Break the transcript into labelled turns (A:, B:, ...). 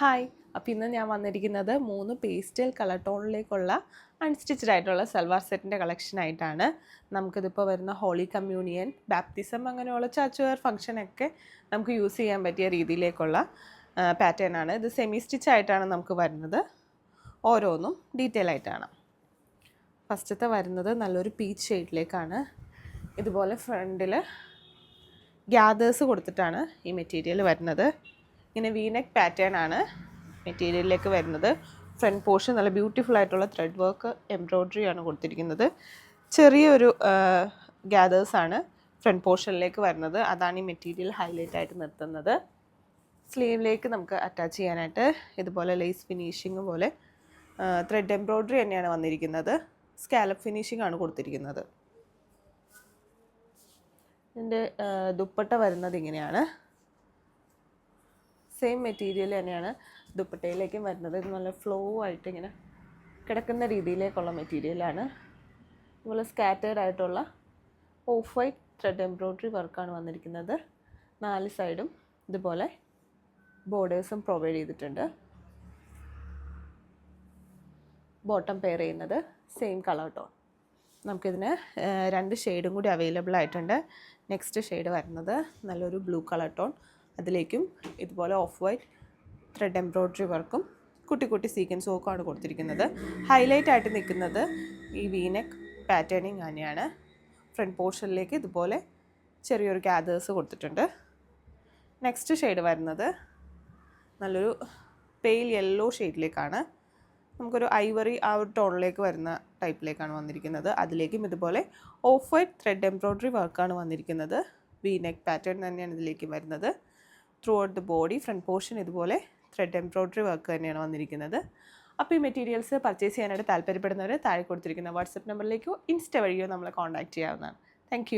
A: Hi, അപ്പോൾ ഇന്ന് ഞാൻ വന്നിരിക്കുന്നത് 3 പേസ്റ്റൽ കളർ ടോണിലേക്കുള്ള അൺസ്റ്റിച്ച്ഡ് ആയിട്ടുള്ള സൽവാർ സെറ്റിൻ്റെ കളക്ഷനായിട്ടാണ്. നമുക്കിതിപ്പോൾ വരുന്ന ഹോളി കമ്മ്യൂണിയൻ, ബാപ്റ്റിസം അങ്ങനെയുള്ള ചർച്ച് വെയർ ഫംഗ്ഷനൊക്കെ നമുക്ക് യൂസ് ചെയ്യാൻ പറ്റിയ രീതിയിലേക്കുള്ള പാറ്റേൺ ആണ്. ഇത് സെമി സ്റ്റിച്ച് ആയിട്ടാണ് നമുക്ക് വരുന്നത്. ഓരോന്നും ഡീറ്റെയിൽ ആയിട്ടാണ്. ഫസ്റ്റത്തെ വരുന്നത് നല്ലൊരു പീച്ച് ഷെയ്ഡിലേക്കാണ്. ഇതുപോലെ ഫ്രണ്ടിൽ ഗ്യാദേഴ്സ് കൊടുത്തിട്ടാണ് ഈ മെറ്റീരിയൽ വരുന്നത്. ഇങ്ങനെ വീനെക്ക് പാറ്റേൺ ആണ് മെറ്റീരിയലിലേക്ക് വരുന്നത്. ഫ്രണ്ട് പോർഷൻ നല്ല ബ്യൂട്ടിഫുൾ ആയിട്ടുള്ള ത്രെഡ് വർക്ക് എംബ്രോയ്ഡറി ആണ് കൊടുത്തിരിക്കുന്നത്. ചെറിയൊരു ഗ്യാദേഴ്സാണ് ഫ്രണ്ട് പോർഷനിലേക്ക് വരുന്നത്. അതാണ് ഈ മെറ്റീരിയൽ ഹൈലൈറ്റ് ആയിട്ട് നിർത്തുന്നത്. സ്ലീവിലേക്ക് നമുക്ക് അറ്റാച്ച് ചെയ്യാനായിട്ട് ഇതുപോലെ ലേസ് ഫിനിഷിങ് പോലെ ത്രെഡ് എംബ്രോയ്ഡറി തന്നെയാണ് വന്നിരിക്കുന്നത്. സ്കാലപ്പ് ഫിനിഷിംഗ് ആണ് കൊടുത്തിരിക്കുന്നത്. ഇതിൻ്റെ ദുപ്പട്ട വരുന്നത് ഇങ്ങനെയാണ്. സെയിം മെറ്റീരിയൽ തന്നെയാണ് ദുപ്പട്ടയിലേക്കും വരുന്നത്. ഇത് നല്ല ഫ്ലോ ആയിട്ട് ഇങ്ങനെ കിടക്കുന്ന രീതിയിലേക്കുള്ള മെറ്റീരിയലാണ്. അതുപോലെ സ്കാറ്റേർഡ് ആയിട്ടുള്ള ഓഫ് വൈറ്റ് ത്രെഡ് എംബ്രോയ്ഡറി വർക്കാണ് വന്നിരിക്കുന്നത്. 4 സൈഡും ഇതുപോലെ ബോർഡേഴ്സും പ്രൊവൈഡ് ചെയ്തിട്ടുണ്ട്. ബോട്ടം പെയർ ചെയ്യുന്നത് സെയിം കളർ ടോൺ. നമുക്കിതിന് 2 ഷെയ്ഡും കൂടി അവൈലബിൾ ആയിട്ടുണ്ട്. നെക്സ്റ്റ് ഷെയ്ഡ് വരുന്നത് നല്ലൊരു ബ്ലൂ കളർ ടോൺ. അതിലേക്കും ഇതുപോലെ ഓഫ് വൈറ്റ് ത്രെഡ് എംബ്രോയ്ഡറി വർക്കും കുട്ടി കുട്ടി സീക്വൻസ് വർക്കുമാണ് കൊടുത്തിരിക്കുന്നത്. ഹൈലൈറ്റ് ആയിട്ട് നിൽക്കുന്നത് ഈ വീനെക്ക് പാറ്റേണിങ് തന്നെയാണ്. ഫ്രണ്ട് പോർഷനിലേക്ക് ഇതുപോലെ ചെറിയൊരു ഗ്യാദേഴ്സ് കൊടുത്തിട്ടുണ്ട്. നെക്സ്റ്റ് ഷെയ്ഡ് വരുന്നത് നല്ലൊരു പെയിൽ യെല്ലോ ഷെയ്ഡിലേക്കാണ്. നമുക്കൊരു ഐവറി ആ ഒരു ടോണിലേക്ക് വരുന്ന ടൈപ്പിലേക്കാണ് വന്നിരിക്കുന്നത്. അതിലേക്കും ഇതുപോലെ ഓഫ് വൈറ്റ് ത്രെഡ് എംബ്രോയ്ഡറി വർക്കാണ് വന്നിരിക്കുന്നത്. വീനെക്ക് പാറ്റേൺ തന്നെയാണ് ഇതിലേക്ക് വരുന്നത്. Throughout the body front portion ഇതുപോലെ ത്രെഡ് എംബ്രോയ്ഡറി വർക്ക് തന്നെയാണ് വന്നിരിക്കുന്നത്. അപ്പോൾ ഈ മെറ്റീരിയൽസ് പർച്ചേസ് ചെയ്യാനായിട്ട് താല്പര്യപ്പെടുന്നവർ താഴെ കൊടുത്തിരിക്കുന്ന വാട്സപ്പ് നമ്പറിലേക്കോ ഇൻസ്റ്റ വഴിയോ നമ്മളെ കോൺടാക്റ്റ് ചെയ്യാവുന്നതാണ്. താങ്ക്